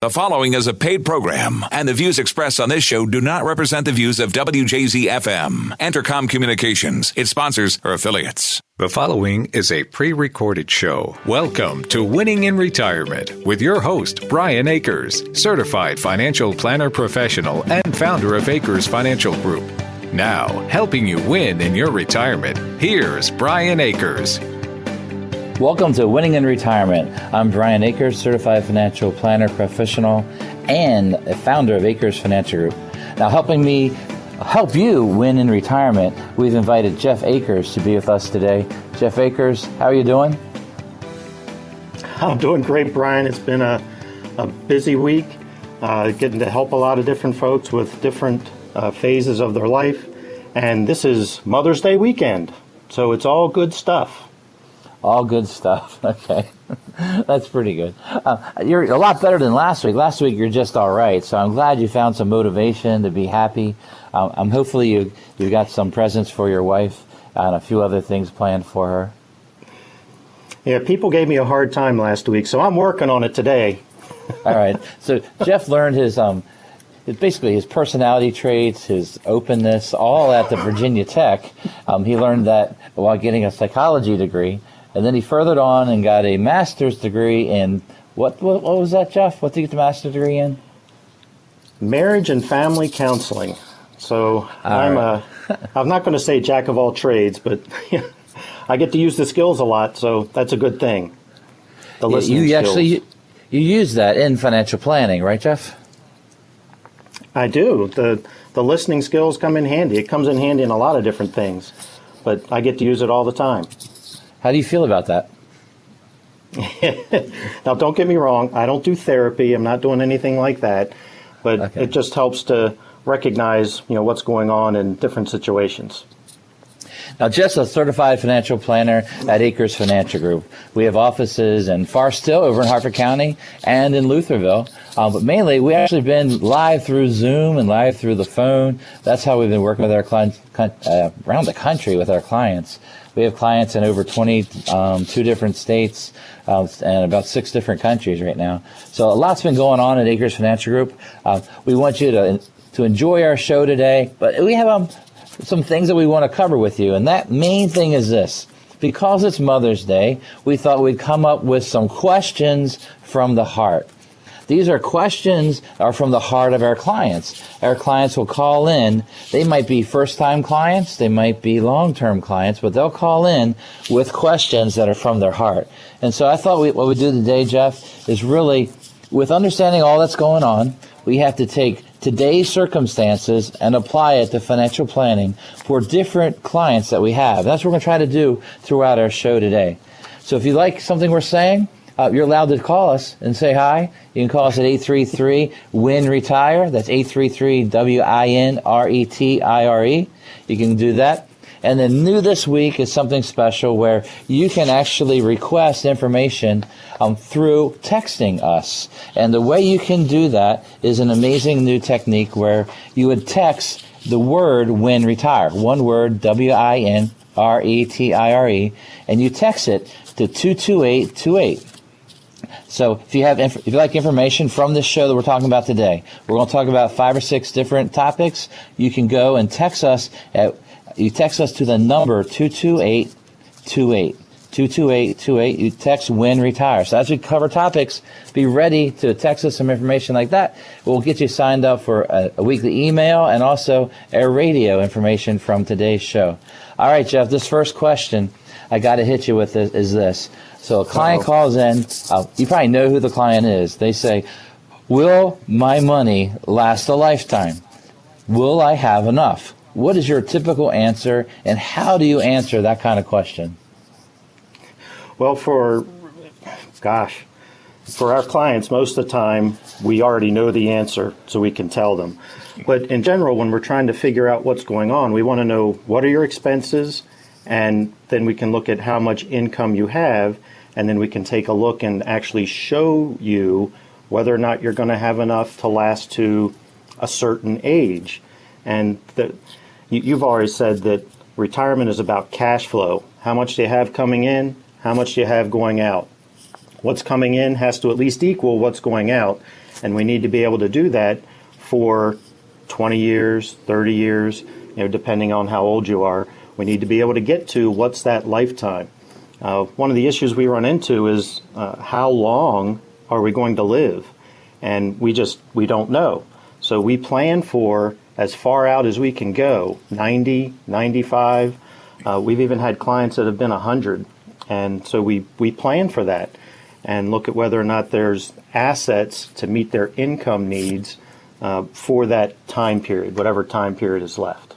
The following is a paid program, and the views expressed on this show do not represent the views of WJZ-FM, Entercom Communications, its sponsors, or affiliates. The following is a pre-recorded show. Welcome to Winning in Retirement with your host, Brian Akers, certified financial planner professional and founder of Akers Financial Group. Now, helping you win in your retirement, here's Brian Akers. Welcome to Winning in Retirement. I'm Brian Akers, certified financial planner professional and a founder of Akers Financial Group. Now, helping me help you win in retirement, we've invited Jeff Akers to be with us today. Jeff Akers, how are you doing? I'm doing great, Brian. It's been a busy week, getting to help a lot of different folks with different phases of their life. And this is Mother's Day weekend, so it's all good stuff. All good stuff. Okay. That's pretty good. You're a lot better than last week. Last week, you're just all right. So I'm glad you found some motivation to be happy. Hopefully you got some presents for your wife and a few other things planned for her. Yeah, people gave me a hard time last week, so I'm working on it today. All right. So Jeff learned his personality traits, his openness, all at the Virginia Tech. He learned that while getting a psychology degree. And then he furthered on and got a master's degree in, what was that, Jeff? What did you get the master's degree in? Marriage and family counseling. So I'm not going to say jack of all trades, but I get to use the skills a lot, so that's a good thing. The listening skills. You use that in financial planning, right, Jeff? I do. The listening skills come in handy. It comes in handy in a lot of different things, but I get to use it all the time. How do you feel about that? Now, don't get me wrong. I don't do therapy. I'm not doing anything like that. But It just helps to recognize, what's going on in different situations. Now, Jeff's a certified financial planner at Akers Financial Group. We have offices in Forest Hill over in Harford County and in Lutherville. But mainly, we actually been live through Zoom and live through the phone. That's how we've been working with our clients around the country with our clients. We have clients in over 22 different states and about 6 different countries right now. So a lot's been going on at Akers Financial Group. We want you to enjoy our show today, but we have some things that we want to cover with you, and that main thing is this. Because it's Mother's Day, we thought we'd come up with some questions from the heart. These are questions that are from the heart of our clients. Our clients will call in. They might be first-time clients. They might be long-term clients, but they'll call in with questions that are from their heart. And so I thought what we do today, Jeff, is really, with understanding all that's going on, we have to take today's circumstances and apply it to financial planning for different clients that we have. That's what we're going to try to do throughout our show today. So if you like something we're saying, you're allowed to call us and say hi. You can call us at 833-WIN-RETIRE. That's 833-WIN-RETIRE. You can do that. And then new this week is something special where you can actually request information through texting us. And the way you can do that is an amazing new technique where you would text the word WIN-RETIRE, one word, WIN-RETIRE, and you text it to 22828. So if you like information from this show that we're talking about today, we're going to talk about 5 or 6 different topics. You can go and text us to the number 22828. 22828. You text WIN-RETIRE. So as we cover topics, be ready to text us some information like that. We'll get you signed up for a weekly email and also our radio information from today's show. All right, Jeff, this first question I got to hit you with is this. So a client calls in. You probably know who the client is. They say, will my money last a lifetime? Will I have enough? What is your typical answer, and how do you answer that kind of question? Well, for our clients, most of the time, we already know the answer, so we can tell them. But in general, when we're trying to figure out what's going on, we want to know what are your expenses, and then we can look at how much income you have, and then we can take a look and actually show you whether or not you're going to have enough to last to a certain age. And you've always said that retirement is about cash flow. How much do you have coming in? How much do you have going out? What's coming in has to at least equal what's going out. And we need to be able to do that for 20 years, 30 years, depending on how old you are. We need to be able to get to what's that lifetime. One of the issues we run into is how long are we going to live? And we don't know. So we plan for as far out as we can go, 90, 95. We've even had clients that have been 100. And so we plan for that and look at whether or not there's assets to meet their income needs for that time period, whatever time period is left.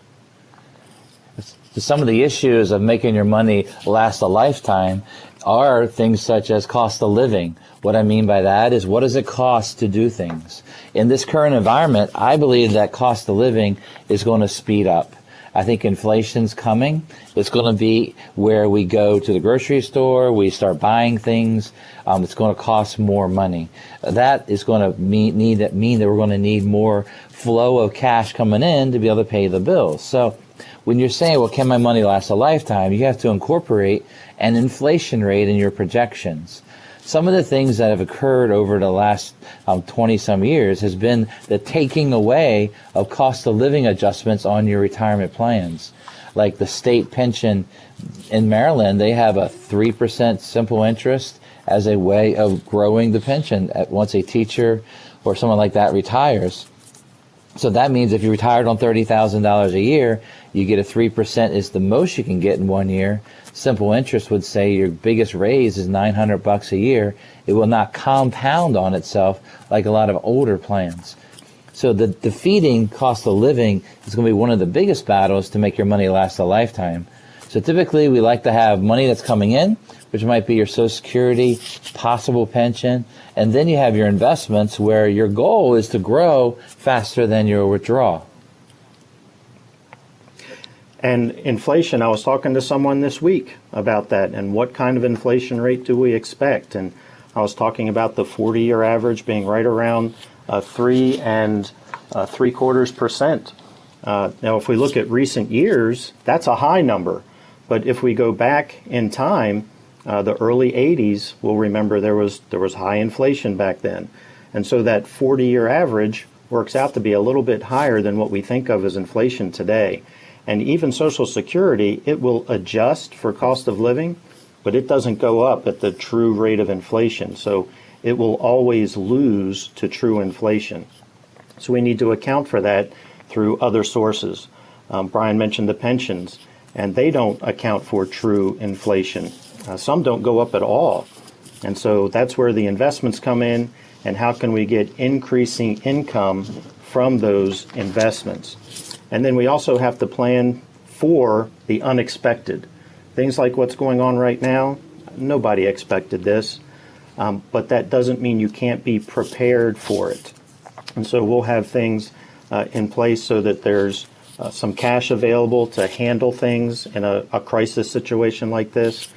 Some of the issues of making your money last a lifetime are things such as cost of living. What I mean by that is, what does it cost to do things? In this current environment, I believe that cost of living is going to speed up. I think inflation's coming. It's going to be where we go to the grocery store, we start buying things. It's going to cost more money. That is going to mean that we're going to need more flow of cash coming in to be able to pay the bills. So when you're saying, well, can my money last a lifetime, you have to incorporate an inflation rate in your projections. Some of the things that have occurred over the last 20-some years has been the taking away of cost of living adjustments on your retirement plans. Like the state pension in Maryland, they have a 3% simple interest as a way of growing the pension once a teacher or someone like that retires. So that means if you retired on $30,000 a year, you get a 3% is the most you can get in 1 year. Simple interest would say your biggest raise is $900 a year. It will not compound on itself like a lot of older plans. So the defeating cost of living is going to be one of the biggest battles to make your money last a lifetime. So typically we like to have money that's coming in, which might be your Social Security, possible pension, and then you have your investments where your goal is to grow faster than your withdrawal. And inflation, I was talking to someone this week about that and what kind of inflation rate do we expect. And I was talking about the 40-year average being right around 3.75%. Now, if we look at recent years, that's a high number. But if we go back in time, the early 80s, we'll remember there was high inflation back then. And so that 40-year average works out to be a little bit higher than what we think of as inflation today. And even Social Security, it will adjust for cost of living, but it doesn't go up at the true rate of inflation. So it will always lose to true inflation. So we need to account for that through other sources. Brian mentioned the pensions, and they don't account for true inflation. Some don't go up at all. And so that's where the investments come in, and how can we get increasing income from those investments. And then we also have to plan for the unexpected. Things like what's going on right now, nobody expected this, but that doesn't mean you can't be prepared for it. And so we'll have things in place so that there's some cash available to handle things in a crisis situation like this,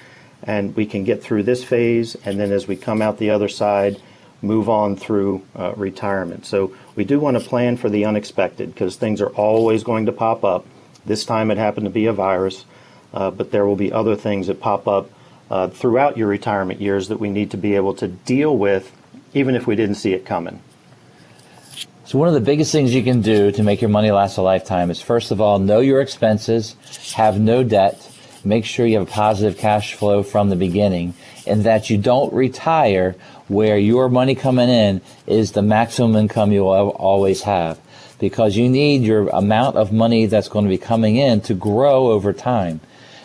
and we can get through this phase, and then as we come out the other side, move on through retirement. So we do want to plan for the unexpected because things are always going to pop up. This time it happened to be a virus, but there will be other things that pop up throughout your retirement years that we need to be able to deal with even if we didn't see it coming. So one of the biggest things you can do to make your money last a lifetime is, first of all, know your expenses, have no debt, make sure you have a positive cash flow from the beginning, and that you don't retire where your money coming in is the maximum income you'll always have, because you need your amount of money that's going to be coming in to grow over time.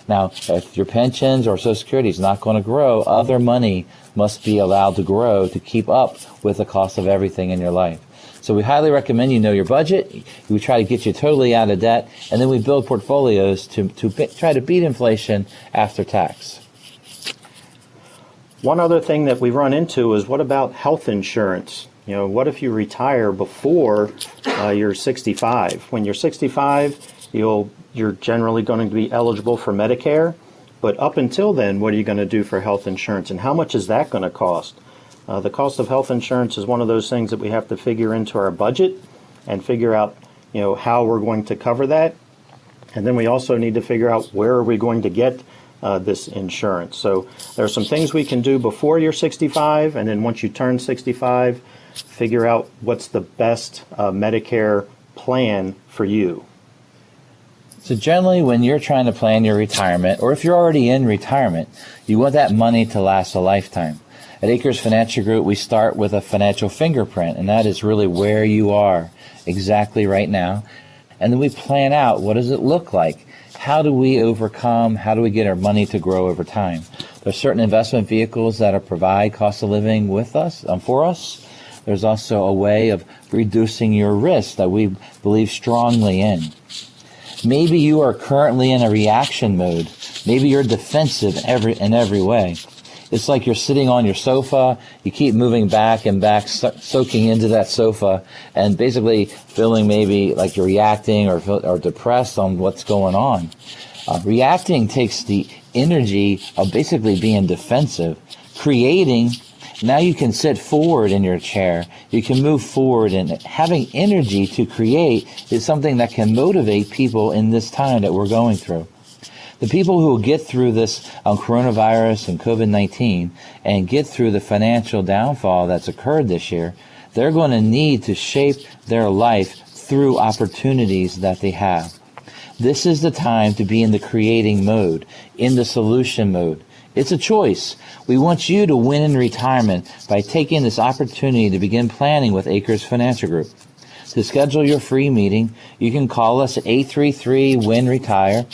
Now, if your pensions or Social Security is not going to grow, other money must be allowed to grow to keep up with the cost of everything in your life. So we highly recommend you know your budget. We try to get you totally out of debt, and then we build portfolios to try to beat inflation after tax. One other thing that we run into is, what about health insurance? What if you retire before you're 65? When you're 65, you're generally going to be eligible for Medicare. But up until then, what are you going to do for health insurance, and how much is that going to cost? The cost of health insurance is one of those things that we have to figure into our budget and figure out, how we're going to cover that. And then we also need to figure out where are we going to get this insurance. So there are some things we can do before you're 65, and then once you turn 65, figure out what's the best Medicare plan for you. So generally, when you're trying to plan your retirement, or if you're already in retirement, you want that money to last a lifetime. At Akers Financial Group, we start with a financial fingerprint, and that is really where you are exactly right now. And then we plan out, what does it look like? How do we overcome? How do we get our money to grow over time? There's certain investment vehicles that provide cost of living with us, for us. There's also a way of reducing your risk that we believe strongly in. Maybe you are currently in a reaction mode. Maybe you're defensive in every way. It's like you're sitting on your sofa, you keep moving back and back, soaking into that sofa, and basically feeling maybe like you're reacting or depressed on what's going on. Reacting takes the energy of basically being defensive. Creating, now you can sit forward in your chair, you can move forward, and having energy to create is something that can motivate people in this time that we're going through. The people who will get through this coronavirus and COVID-19 and get through the financial downfall that's occurred this year, they're going to need to shape their life through opportunities that they have. This is the time to be in the creating mode, in the solution mode. It's a choice. We want you to win in retirement by taking this opportunity to begin planning with Akers Financial Group. To schedule your free meeting, you can call us at 833-WIN-RETIRE.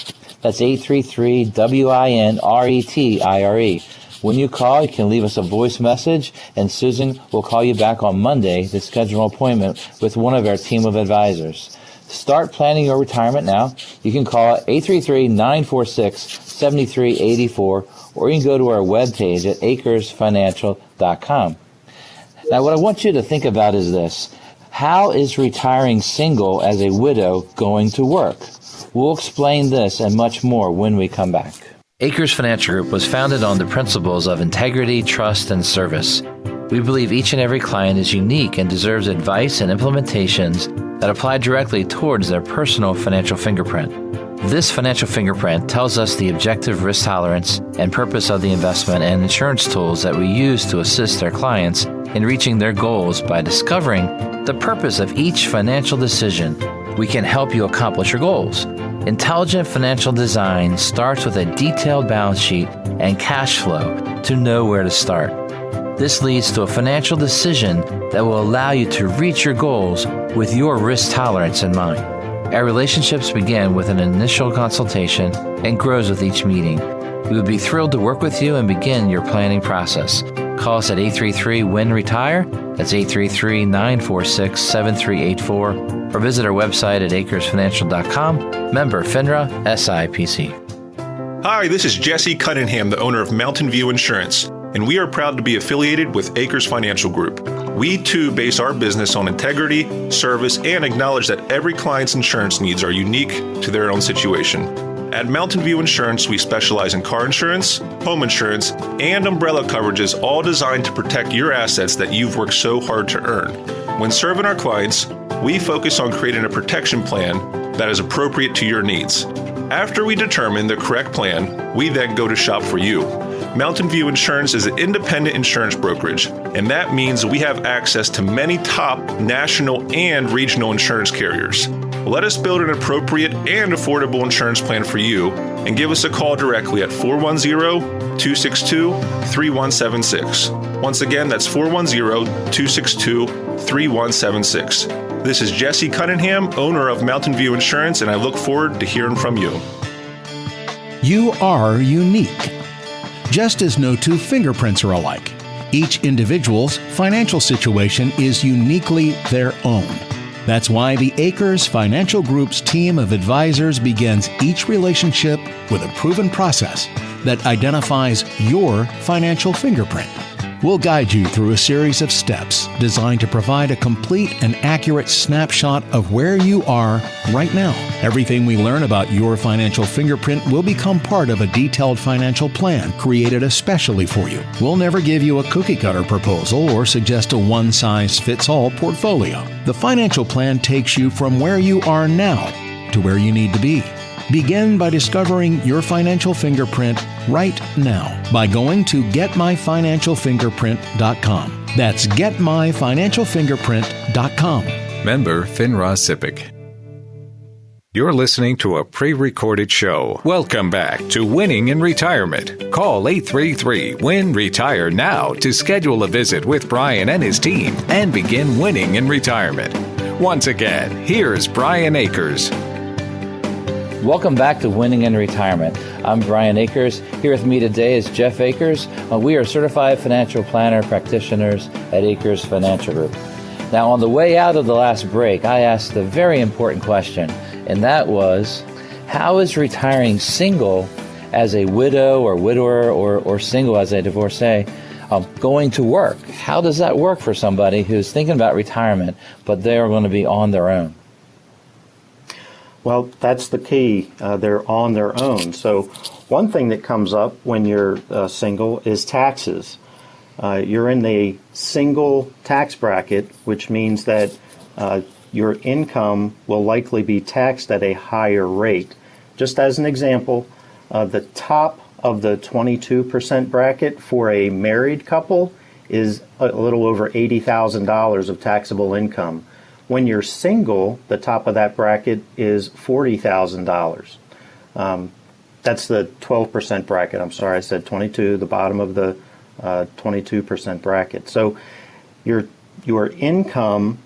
That's 833-WIN-RETIRE. When you call, you can leave us a voice message, and Susan will call you back on Monday to schedule an appointment with one of our team of advisors. Start planning your retirement now. You can call 833-946-7384, or you can go to our webpage at akersfinancial.com. Now, what I want you to think about is this. How is retiring single as a widow going to work? We'll explain this and much more when we come back. Akers Financial Group was founded on the principles of integrity, trust, and service. We believe each and every client is unique and deserves advice and implementations that apply directly towards their personal financial fingerprint. This financial fingerprint tells us the objective risk tolerance and purpose of the investment and insurance tools that we use to assist our clients in reaching their goals by discovering the purpose of each financial decision. We can help you accomplish your goals. Intelligent financial design starts with a detailed balance sheet and cash flow to know where to start. This leads to a financial decision that will allow you to reach your goals with your risk tolerance in mind. Our relationships begin with an initial consultation and grows with each meeting. We would be thrilled to work with you and begin your planning process. Call us at 833-WIN-RETIRE. That's 833-946-7384. Or visit our website at akersfinancial.com. Member FINRA SIPC. Hi, this is Jesse Cunningham, the owner of Mountain View Insurance, and we are proud to be affiliated with Akers Financial Group. We, too, base our business on integrity, service, and acknowledge that every client's insurance needs are unique to their own situation. At Mountain View Insurance, we specialize in car insurance, home insurance, and umbrella coverages, all designed to protect your assets that you've worked so hard to earn. When serving our clients, we focus on creating a protection plan that is appropriate to your needs. After we determine the correct plan, we then go to shop for you. Mountain View Insurance is an independent insurance brokerage, and that means we have access to many top national and regional insurance carriers. Let us build an appropriate and affordable insurance plan for you, and give us a call directly at 410-262-3176. Once again, that's 410-262-3176. This is Jesse Cunningham, owner of Mountain View Insurance, and I look forward to hearing from you. You are unique. Just as no two fingerprints are alike, each individual's financial situation is uniquely their own. That's why the Akers Financial Group's team of advisors begins each relationship with a proven process that identifies your financial fingerprint. We'll guide you through a series of steps designed to provide a complete and accurate snapshot of where you are right now. Everything we learn about your financial fingerprint will become part of a detailed financial plan created especially for you. We'll never give you a cookie-cutter proposal or suggest a one-size-fits-all portfolio. The financial plan takes you from where you are now to where you need to be. Begin by discovering your financial fingerprint right now by going to getmyfinancialfingerprint.com. That's getmyfinancialfingerprint.com. Member FINRA SIPC. You're listening to a pre-recorded show. Welcome back to Winning in Retirement. Call 833-WIN-RETIRE now to schedule a visit with Brian and his team and begin winning in retirement. Once again, here's Brian Akers. Welcome back to Winning in Retirement. I'm Brian Akers. Here with me today is Jeff Akers. We are certified financial planner practitioners at Akers Financial Group. Now, on the way out of the last break, I asked a very important question, and that was, how is retiring single as a widow or widower or single as a divorcee going to work? How does that work for somebody who's thinking about retirement, but they're going to be on their own? Well, that's the key. They're on their own. So one thing that comes up when you're single is taxes. You're in the single tax bracket, which means that your income will likely be taxed at a higher rate. Just as an example, the top of the 22% bracket for a married couple is a little over $80,000 of taxable income. When you're single, the top of that bracket is $40,000. That's the 12% bracket. I'm sorry, I said 22, the bottom of the 22% bracket. So your income,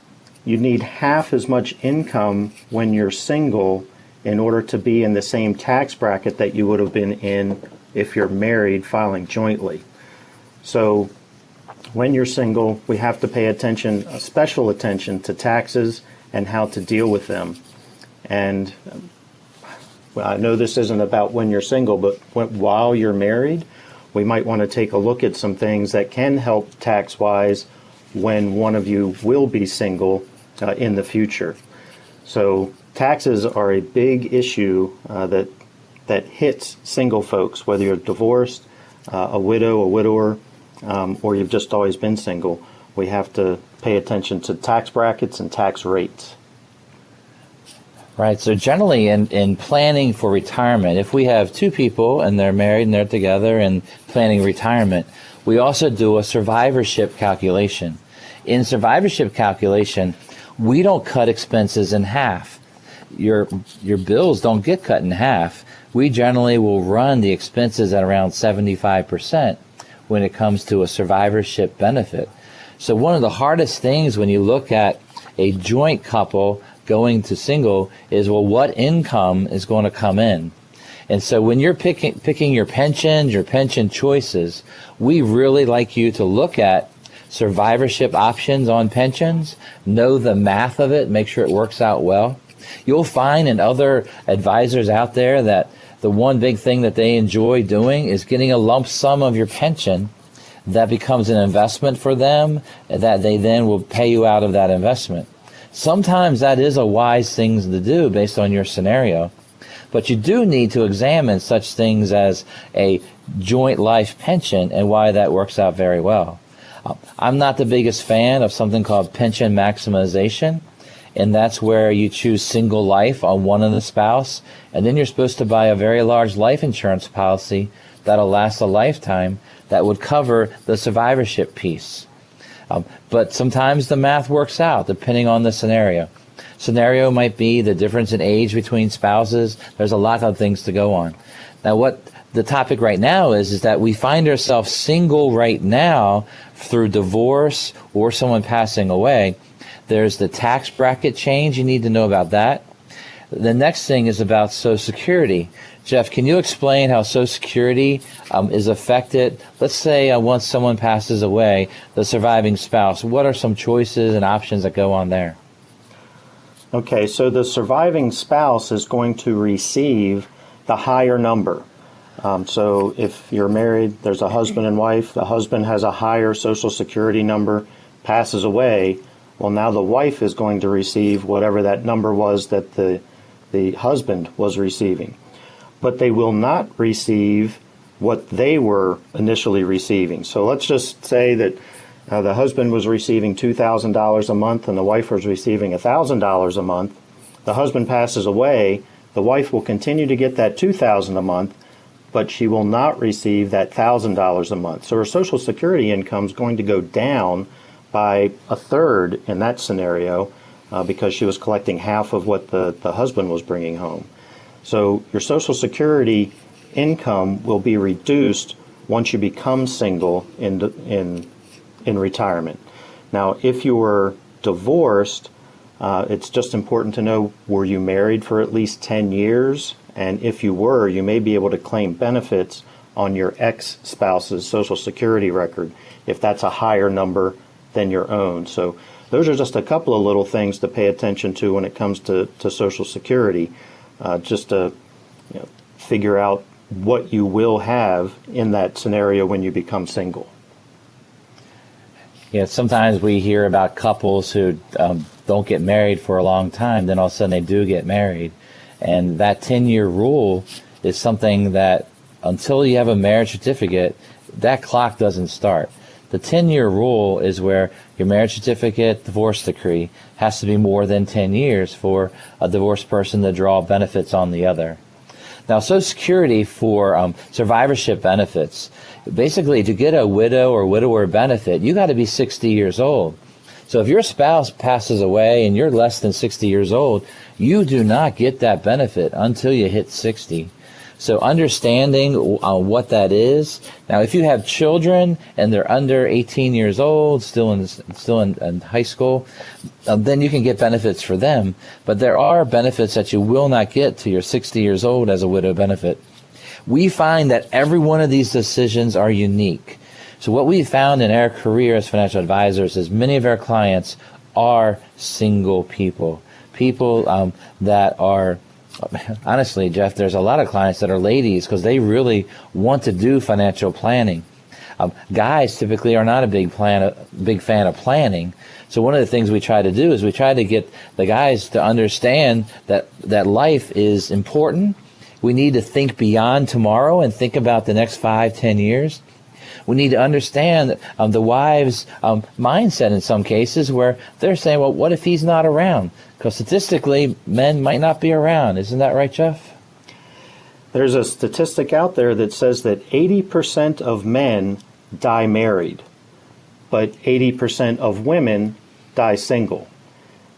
you need half as much income when you're single in order to be in the same tax bracket that you would have been in if you're married filing jointly. So when you're single, we have to pay attention, special attention to taxes and how to deal with them. And well, I know this isn't about when you're single, but while you're married, we might want to take a look at some things that can help tax-wise when one of you will be single in the future. So taxes are a big issue that hits single folks, whether you're divorced, a widow, a widower, or you've just always been single. We have to pay attention to tax brackets and tax rates. Right. So generally in planning for retirement, if we have two people and they're married and they're together and planning retirement, we also do a survivorship calculation. In survivorship calculation, we don't cut expenses in half. Your bills don't get cut in half. We generally will run the expenses at around 75% when it comes to a survivorship benefit. So one of the hardest things when you look at a joint couple going to single is, well, what income is going to come in? And so when you're picking your pension choices, we really like you to look at survivorship options on pensions, know the math of it, make sure it works out well. You'll find in other advisors out there that the one big thing that they enjoy doing is getting a lump sum of your pension that becomes an investment for them, that they then will pay you out of that investment. Sometimes that is a wise thing to do based on your scenario, but you do need to examine such things as a joint life pension and why that works out very well. I'm not the biggest fan of something called pension maximization, and that's where you choose single life on one of the spouse, and then you're supposed to buy a very large life insurance policy that'll last a lifetime that would cover the survivorship piece. But sometimes the math works out depending on the scenario. Scenario might be the difference in age between spouses. There's a lot of things to go on. Now, what the topic right now is that we find ourselves single right now through divorce or someone passing away. There's the tax bracket change. You need to know about that. The next thing is about Social Security. Jeff, can you explain how Social Security is affected? Let's say once someone passes away, the surviving spouse, what are some choices and options that go on there? Okay, so the surviving spouse is going to receive the higher number. So if you're married, there's a husband and wife, the husband has a higher Social Security number, passes away, well, now the wife is going to receive whatever that number was that the husband was receiving. But they will not receive what they were initially receiving. So let's just say that the husband was receiving $2,000 a month and the wife was receiving $1,000 a month. The husband passes away, the wife will continue to get that $2,000 a month, but she will not receive that $1,000 a month. So her Social Security income is going to go down by a third in that scenario because she was collecting half of what the husband was bringing home. So your Social Security income will be reduced once you become single in retirement. Now, if you were divorced, it's just important to know, were you married for at least 10 years? And if you were, you may be able to claim benefits on your ex-spouse's Social Security record if that's a higher number than your own. So those are just a couple of little things to pay attention to when it comes to Social Security, just to figure out what you will have in that scenario when you become single. Yeah, sometimes we hear about couples who don't get married for a long time, then all of a sudden they do get married. And that 10-year rule is something that until you have a marriage certificate, that clock doesn't start. The 10-year rule is where your marriage certificate, divorce decree, has to be more than 10 years for a divorced person to draw benefits on the other. Now, Social Security for survivorship benefits, basically to get a widow or widower benefit, you got to be 60 years old. So if your spouse passes away and you're less than 60 years old, you do not get that benefit until you hit 60. So understanding what that is. Now, if you have children and they're under 18 years old, still in high school, then you can get benefits for them. But there are benefits that you will not get till you're 60 years old as a widow benefit. We find that every one of these decisions are unique. So what we found in our career as financial advisors is many of our clients are single people that are, honestly, Jeff, there's a lot of clients that are ladies because they really want to do financial planning. Guys typically are not a big fan of planning. So one of the things we try to do is we try to get the guys to understand that life is important. We need to think beyond tomorrow and think about the next 5-10 years. We need to understand the wives' mindset in some cases where they're saying, well, what if he's not around? Because statistically, men might not be around. Isn't that right, Jeff? There's a statistic out there that says that 80% of men die married, but 80% of women die single.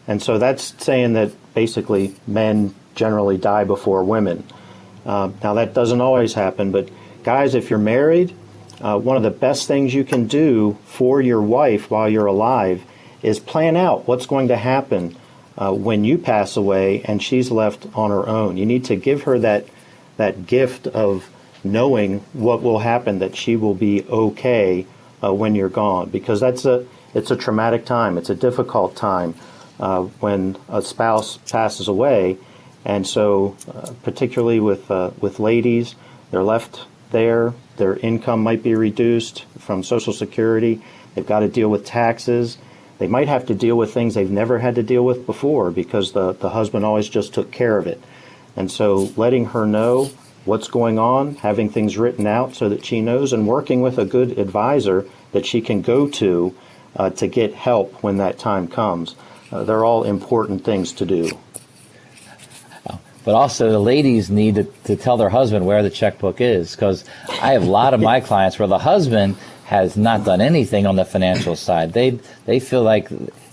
And so that's saying that basically men generally die before women. Now, that doesn't always happen, but guys, if you're married, one of the best things you can do for your wife while you're alive is plan out what's going to happen when you pass away and she's left on her own. You need to give her that gift of knowing what will happen, that she will be okay when you're gone, because it's a traumatic time. It's a difficult time when a spouse passes away, and so particularly with ladies, they're left there. Their income might be reduced from Social Security. They've got to deal with taxes. They might have to deal with things they've never had to deal with before because the husband always just took care of it. And so letting her know what's going on, having things written out so that she knows, and working with a good advisor that she can go to get help when that time comes. They're all important things to do. But also the ladies need to tell their husband where the checkbook is, because I have a lot of my clients where the husband has not done anything on the financial side. They feel like,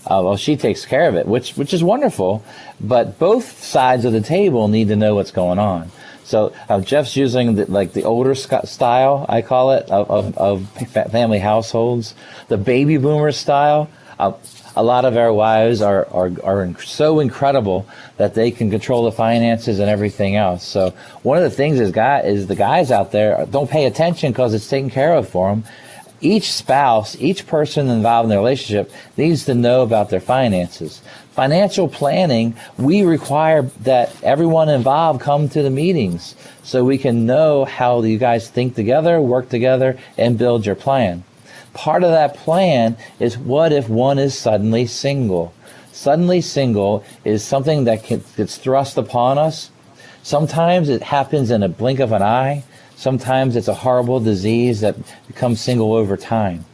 well, she takes care of it, which is wonderful, but both sides of the table need to know what's going on. So Jeff's using the older style, I call it, of family households, the baby boomer style. A lot of our wives are so incredible that they can control the finances and everything else. So one of the things is the guys out there don't pay attention because it's taken care of for them. Each spouse, each person involved in the relationship needs to know about their finances. Financial planning, we require that everyone involved come to the meetings so we can know how you guys think together, work together, and build your plan. Part of that plan is, what if one is suddenly single? Suddenly single is something that gets thrust upon us. Sometimes it happens in a blink of an eye. Sometimes it's a horrible disease that becomes single over time.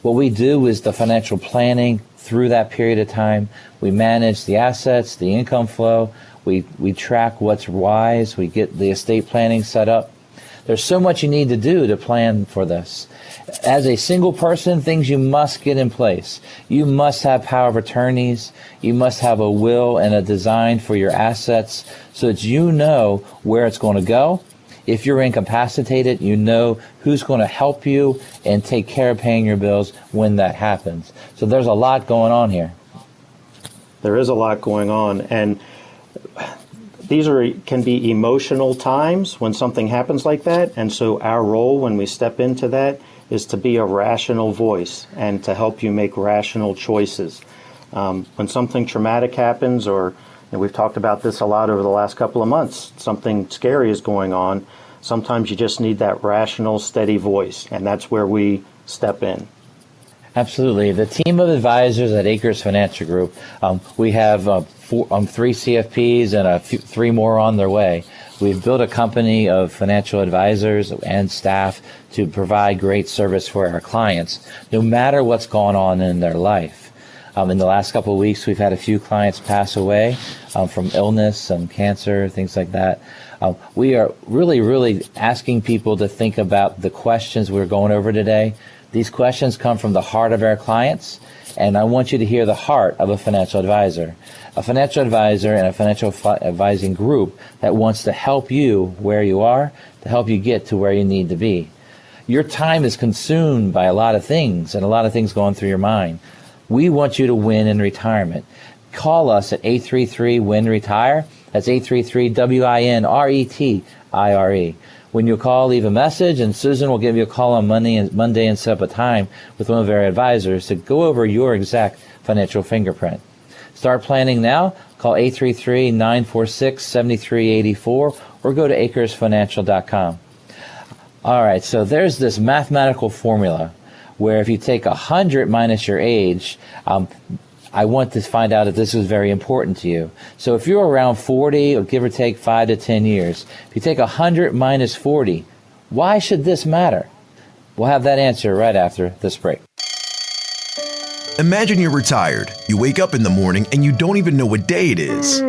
What we do is the financial planning through that period of time. We manage the assets, the income flow. We track what's wise. We get the estate planning set up. There's so much you need to do to plan for this. As a single person, things you must get in place. You must have power of attorneys. You must have a will and a design for your assets so that you know where it's going to go. If you're incapacitated, you know who's going to help you and take care of paying your bills when that happens. So there's a lot going on here. There is a lot going on, and these can be emotional times when something happens like that, and so our role when we step into that is to be a rational voice and to help you make rational choices. When something traumatic happens, or we've talked about this a lot over the last couple of months, something scary is going on, sometimes you just need that rational, steady voice, and that's where we step in. Absolutely. The team of advisors at Akers Financial Group, we have 3 CFPs and 3 more on their way. We've built a company of financial advisors and staff to provide great service for our clients, no matter what's going on in their life. In the last couple of weeks, we've had a few clients pass away from illness, cancer, things like that. We are really asking people to think about the questions we're going over today. These questions come from the heart of our clients, and I want you to hear the heart of a financial advisor. A financial advisor and a financial advising group that wants to help you where you are, to help you get to where you need to be. Your time is consumed by a lot of things and a lot of things going through your mind. We want you to win in retirement. Call us at 833-WIN-RETIRE. That's 833-WINRETIRE. When you call, leave a message, and Susan will give you a call on Monday and set up a time with one of our advisors to go over your exact financial fingerprint. Start planning now. Call 833-946-7384 or go to AkersFinancial.com. All right, so there's this mathematical formula where if you take 100 minus your age, I want to find out if this is very important to you. So if you're around 40, or give or take 5 to 10 years, if you take 100 minus 40, why should this matter? We'll have that answer right after this break. Imagine you're retired. You wake up in the morning and you don't even know what day it is.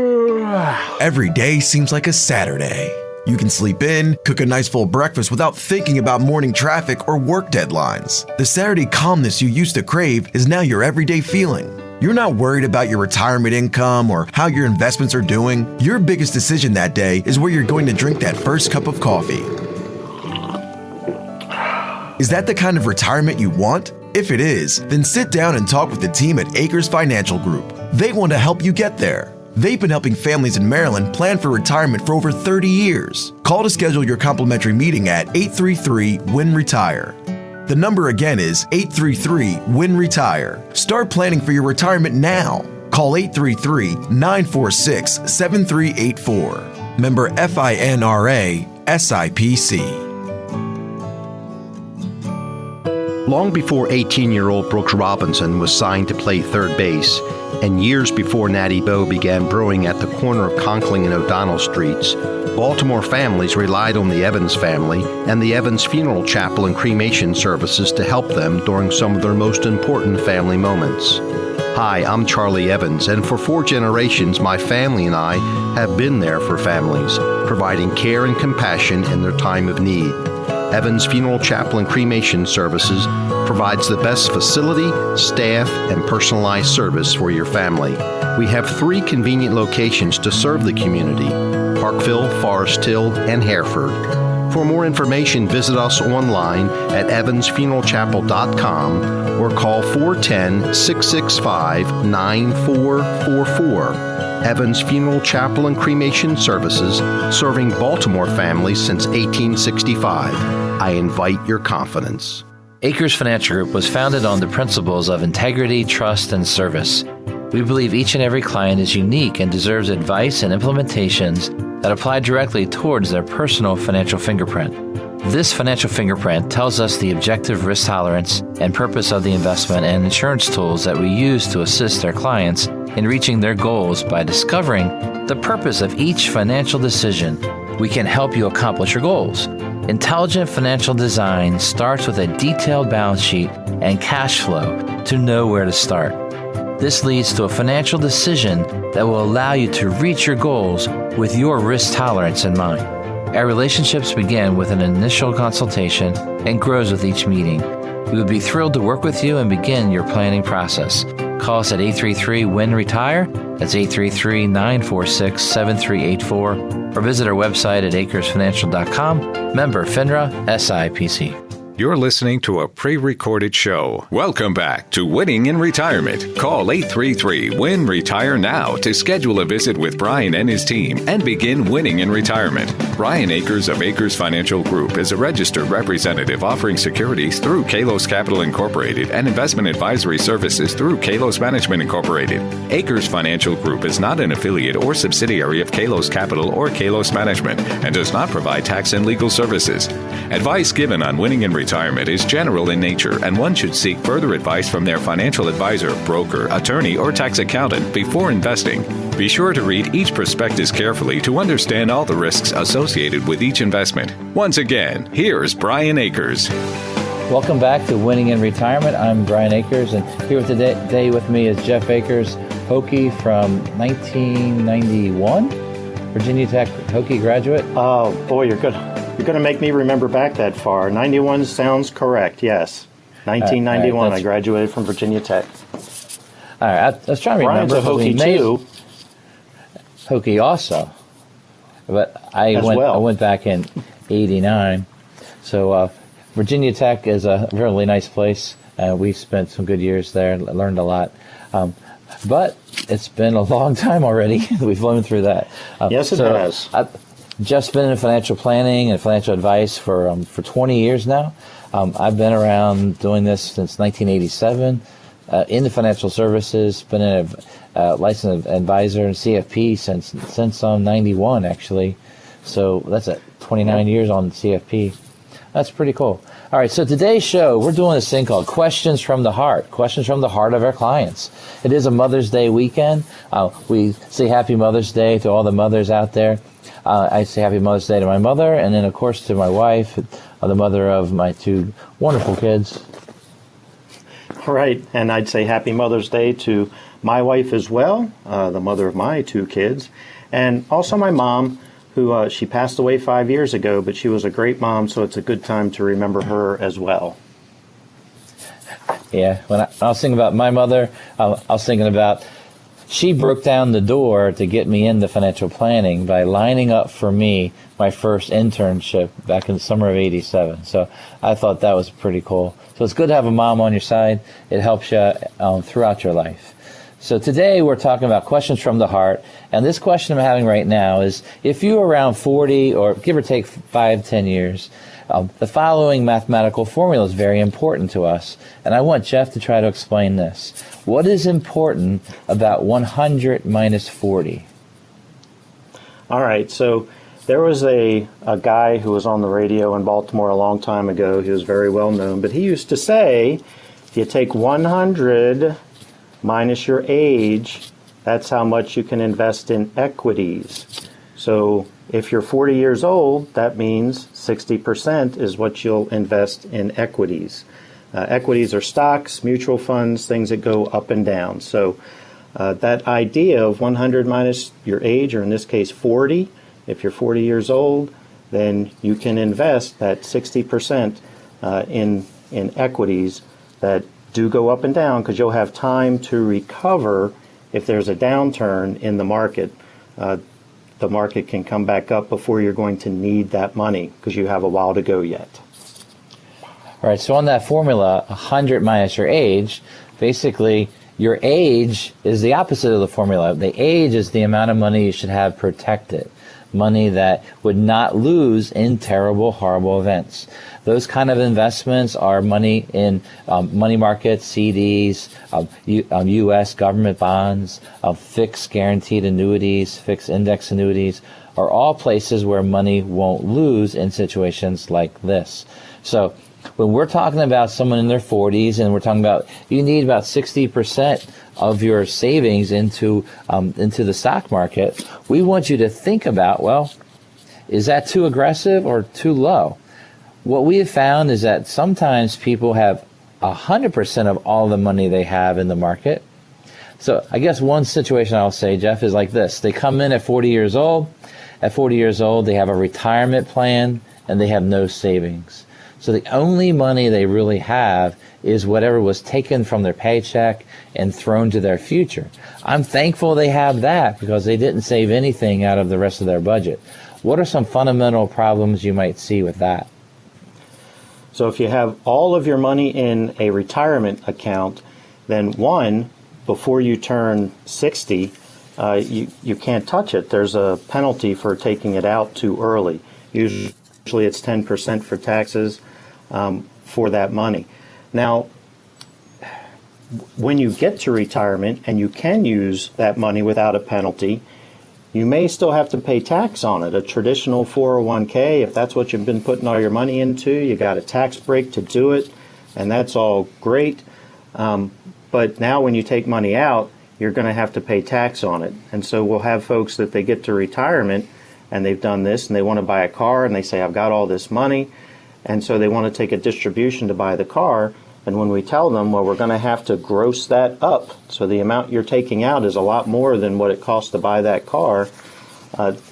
Every day seems like a Saturday. You can sleep in, cook a nice full breakfast without thinking about morning traffic or work deadlines. The Saturday calmness you used to crave is now your everyday feeling. You're not worried about your retirement income or how your investments are doing. Your biggest decision that day is where you're going to drink that first cup of coffee. Is that the kind of retirement you want? If it is, then sit down and talk with the team at Akers Financial Group. They want to help you get there. They've been helping families in Maryland plan for retirement for over 30 years. Call to schedule your complimentary meeting at 833-WIN-RETIRE. The number again is 833-WIN-RETIRE. Start planning for your retirement now. Call 833-946-7384. Member FINRA SIPC. Long before 18-year-old Brooks Robinson was signed to play third base, and years before Natty Boh began brewing at the corner of Conkling and O'Donnell Streets, Baltimore families relied on the Evans family and the Evans Funeral Chapel and cremation services to help them during some of their most important family moments. Hi, I'm Charlie Evans, and for 4 generations, my family and I have been there for families, providing care and compassion in their time of need. Evans Funeral Chapel and Cremation Services provides the best facility, staff, and personalized service for your family. We have 3 convenient locations to serve the community: Parkville, Forest Hill, and Hereford. For more information, visit us online at evansfuneralchapel.com or call 410-665-9444. Evans Funeral Chapel and Cremation Services, serving Baltimore families since 1865. I invite your confidence. Akers Financial Group was founded on the principles of integrity, trust, and service. We believe each and every client is unique and deserves advice and implementations that apply directly towards their personal financial fingerprint. This financial fingerprint tells us the objective risk tolerance and purpose of the investment and insurance tools that we use to assist our clients in reaching their goals. By discovering the purpose of each financial decision, we can help you accomplish your goals. Intelligent financial design starts with a detailed balance sheet and cash flow to know where to start. This leads to a financial decision that will allow you to reach your goals with your risk tolerance in mind. Our relationships begin with an initial consultation and grows with each meeting. We would be thrilled to work with you and begin your planning process. Call us at 833-WIN-RETIRE. That's 833-946-7384. Or visit our website at acresfinancial.com. Member FINRA SIPC. You're listening to a pre-recorded show. Welcome back to Winning in Retirement. Call 833-WIN-RETIRE now to schedule a visit with Brian and his team and begin winning in retirement. Brian Akers of Akers Financial Group is a registered representative offering securities through Kalos Capital Incorporated and investment advisory services through Kalos Management Incorporated. Akers Financial Group is not an affiliate or subsidiary of Kalos Capital or Kalos Management and does not provide tax and legal services. Advice given on winning in retirement is general in nature, and one should seek further advice from their financial advisor, broker, attorney, or tax accountant before investing. Be sure to read each prospectus carefully to understand all the risks associated with each investment. Once again, here's Brian Akers. Welcome back to Winning in Retirement. I'm Brian Akers, and here today with me is Jeff Akers, Hokie from 1991, Virginia Tech Hokie graduate. Oh, boy, you're going to make me remember back that far. 91 sounds correct, yes. 1991, I graduated from Virginia Tech. All right, I was trying to remember. Brian's a Hokie, too. Hokie also. But I went back in 89. So Virginia Tech is a really nice place. We spent some good years there, learned a lot. But it's been a long time already. We've flown through that. Yes, it has. I've just been in financial planning and financial advice for 20 years now. I've been around doing this since 1987 in the financial services. Been a licensed advisor and CFP since 91 actually. So that's 29 years on CFP. That's pretty cool. All right, so today's show, we're doing this thing called Questions from the Heart. Questions from the heart of our clients. It is a Mother's Day weekend. We say Happy Mother's Day to all the mothers out there. I say Happy Mother's Day to my mother, and then, of course, to my wife, the mother of my two wonderful kids. All right, and I'd say Happy Mother's Day to my wife as well, the mother of my two kids, and also my mom, who she passed away 5 years ago, but she was a great mom, so it's a good time to remember her as well. Yeah, when I was thinking about my mother, I was thinking about she broke down the door to get me into financial planning by lining up for me my first internship back in the summer of 87. So I thought that was pretty cool. So it's good to have a mom on your side. It helps you throughout your life. So today we're talking about questions from the heart, and this question I'm having right now is, if you're around 40 or give or take 5-10 years, the following mathematical formula is very important to us, and I want Jeff to try to explain this. What is important about 100 minus 40? All right, so there was a guy who was on the radio in Baltimore a long time ago. He was very well known, but he used to say, if you take 100 minus your age, that's how much you can invest in equities. So if you're 40 years old, that means 60% is what you'll invest in equities. Equities are stocks, mutual funds, things that go up and down. So that idea of 100 minus your age, or in this case 40, if you're 40 years old, then you can invest that 60% in equities that do go up and down, because you'll have time to recover if there's a downturn in the market. The market can come back up before you're going to need that money, because you have a while to go yet. All right, so on that formula, 100 minus your age, basically your age is the opposite of the formula. The age is the amount of money you should have protected, money that would not lose in terrible, horrible events. Those kind of investments are money in money markets, CDs, U.S. government bonds, fixed guaranteed annuities, fixed index annuities, are all places where money won't lose in situations like this. So when we're talking about someone in their 40s, and we're talking about you need about 60% of your savings into the stock market, we want you to think about, well, is that too aggressive or too low? What we have found is that sometimes people have 100% of all the money they have in the market. So I guess one situation I'll say, Jeff, is like this. They come in at 40 years old, At 40 years old, they have a retirement plan and they have no savings. So the only money they really have is whatever was taken from their paycheck and thrown to their future. I'm thankful they have that because they didn't save anything out of the rest of their budget. What are some fundamental problems you might see with that? So if you have all of your money in a retirement account, then one, before you turn 60, you can't touch it. There's a penalty for taking it out too early. Usually it's 10% for taxes for that money. Now, when you get to retirement and you can use that money without a penalty, you may still have to pay tax on it. A traditional 401k, if that's what you've been putting all your money into, you got a tax break to do it, and that's all great. But now when you take money out, you're going to have to pay tax on it. And so we'll have folks that they get to retirement and they've done this and they want to buy a car and they say, I've got all this money. And so they want to take a distribution to buy the car. And when we tell them, well, we're going to have to gross that up. So the amount you're taking out is a lot more than what it costs to buy that car.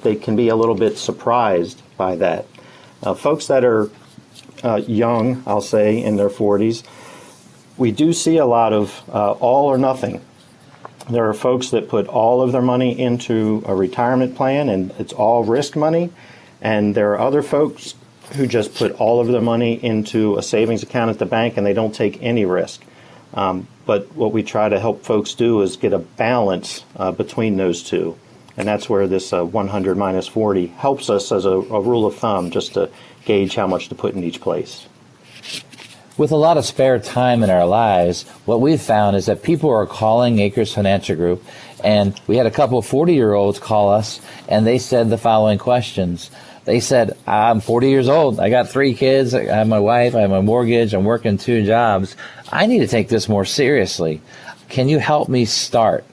They can be a little bit surprised by that. Folks that are young, I'll say, in their 40s, we do see a lot of all or nothing. There are folks that put all of their money into a retirement plan and it's all risk money. And there are other folks who just put all of their money into a savings account at the bank and they don't take any risk. But what we try to help folks do is get a balance between those two. And that's where this 100 minus 40 helps us as a rule of thumb just to gauge how much to put in each place. With a lot of spare time in our lives, what we've found is that people are calling Akers Financial Group, and we had a couple of 40-year-olds call us, and they said the following questions. They said, I'm 40 years old. I got 3 kids. I have my wife. I have my mortgage. I'm working 2 jobs. I need to take this more seriously. Can you help me start?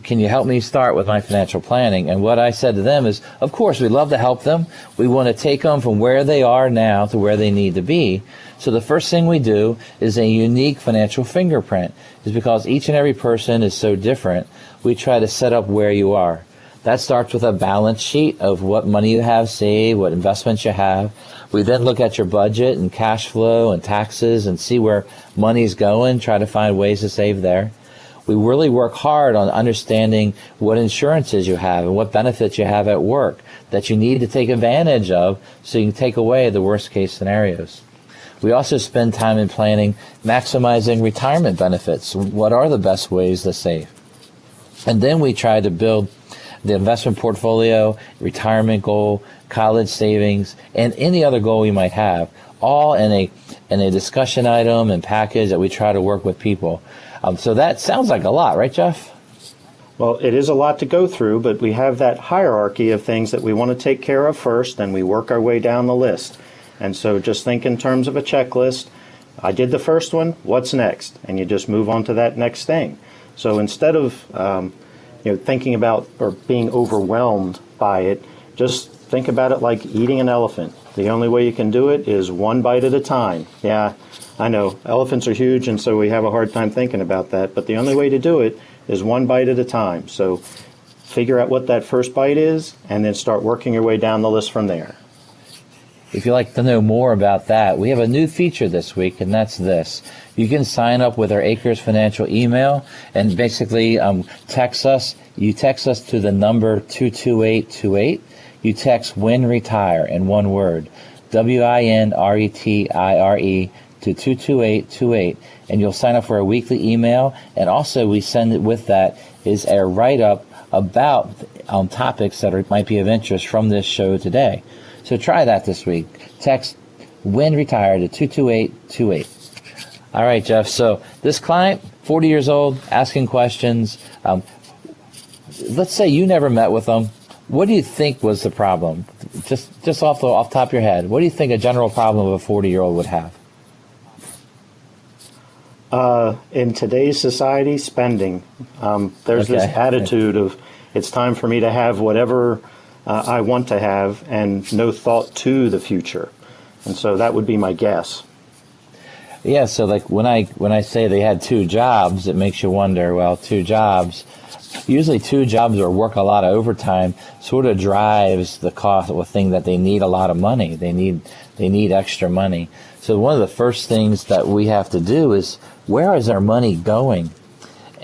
Can you help me start with my financial planning? And what I said to them is, of course, we'd love to help them. We want to take them from where they are now to where they need to be. So the first thing we do is a unique financial fingerprint. Is because each and every person is so different, we try to set up where you are. That starts with a balance sheet of what money you have saved, what investments you have. We then look at your budget and cash flow and taxes and see where money's going, try to find ways to save there. We really work hard on understanding what insurances you have and what benefits you have at work that you need to take advantage of so you can take away the worst case scenarios. We also spend time in planning maximizing retirement benefits. What are the best ways to save? And then we try to build the investment portfolio, retirement goal, college savings, and any other goal you might have, all in a discussion item and package that we try to work with people. So that sounds like a lot, right, Jeff? Well, it is a lot to go through, but we have that hierarchy of things that we want to take care of first, and we work our way down the list. And so just think in terms of a checklist. I did the first one, what's next? And you just move on to that next thing. So instead of thinking about or being overwhelmed by it, just think about it like eating an elephant. The only way you can do it is one bite at a time. Yeah, I know, elephants are huge, and so we have a hard time thinking about that. But the only way to do it is one bite at a time. So figure out what that first bite is, and then start working your way down the list from there. If you'd like to know more about that, we have a new feature this week, and that's this. You can sign up with our Akers Financial email and basically text us. You text us to the number 22828. You text WIN RETIRE in one word, WINRETIRE to 22828, and you'll sign up for a weekly email. And also we send it with that is a write-up about topics that might be of interest from this show today. So try that this week. Text WIN RETIRE to 22828. All right, Jeff. So this client, 40 years old, asking questions. Let's say you never met with them. What do you think was the problem? Just off the top of your head, what do you think a general problem of a 40-year-old would have? In today's society, spending. There's this attitude of it's time for me to have whatever I want to have and no thought to the future. And so that would be my guess. Yeah, so like when I say they had 2 jobs, it makes you wonder, well, 2 jobs. Usually 2 jobs or work a lot of overtime sort of drives the cost of a thing that they need a lot of money. They need extra money. So one of the first things that we have to do is, where is our money going?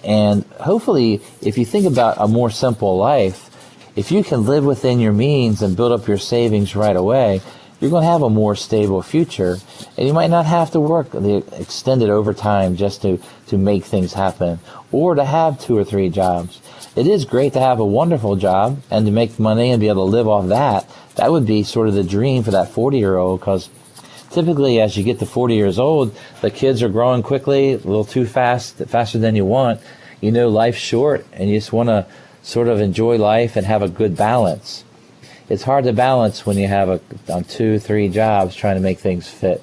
And hopefully, if you think about a more simple life, if you can live within your means and build up your savings right away, you're going to have a more stable future, and you might not have to work the extended overtime just to make things happen, or to have 2 or 3 jobs. It is great to have a wonderful job and to make money and be able to live off that. That would be sort of the dream for that 40-year-old, because typically as you get to 40 years old, the kids are growing quickly, a little too fast, faster than you want. You know, life's short, and you just want to sort of enjoy life and have a good balance. It's hard to balance when you have 2, 3 jobs trying to make things fit.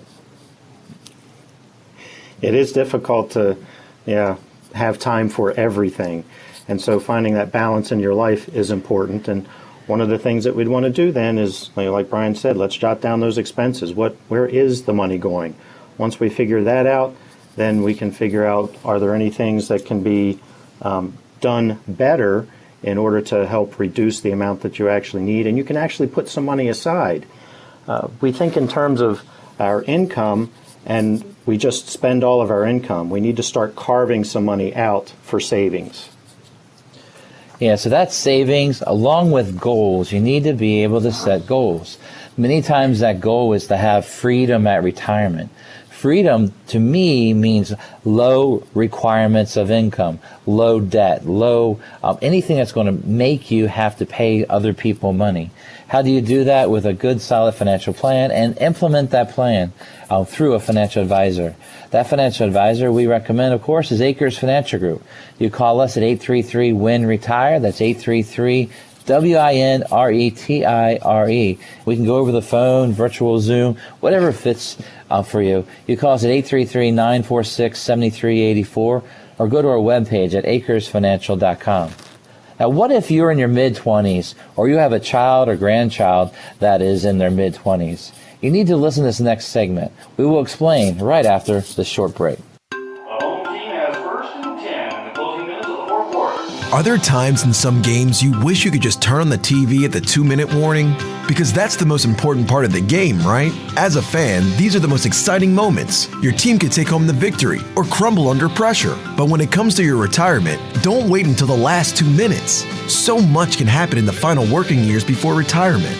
It is difficult to have time for everything. And so finding that balance in your life is important. And one of the things that we'd want to do then is, like Brian said, let's jot down those expenses. Where is the money going? Once we figure that out, then we can figure out, are there any things that can be done better in order to help reduce the amount that you actually need, and you can actually put some money aside. We think in terms of our income, and we just spend all of our income. We need to start carving some money out for savings. Yeah, so that's savings along with goals. You need to be able to set goals. Many times that goal is to have freedom at retirement. Freedom, to me, means low requirements of income, low debt, low anything that's going to make you have to pay other people money. How do you do that? With a good, solid financial plan, and implement that plan through a financial advisor. That financial advisor we recommend, of course, is Akers Financial Group. You call us at 833-WIN-RETIRE. That's 833 WINRETIRE. We can go over the phone, virtual Zoom, whatever fits for you. You call us at 833-946-7384 or go to our webpage at akersfinancial.com. Now, what if you're in your mid-20s or you have a child or grandchild that is in their mid-20s? You need to listen to this next segment. We will explain right after this short break. Are there times in some games you wish you could just turn on the TV at the 2-minute warning? Because that's the most important part of the game, right? As a fan, these are the most exciting moments. Your team could take home the victory or crumble under pressure. But when it comes to your retirement, don't wait until the last 2 minutes. So much can happen in the final working years before retirement.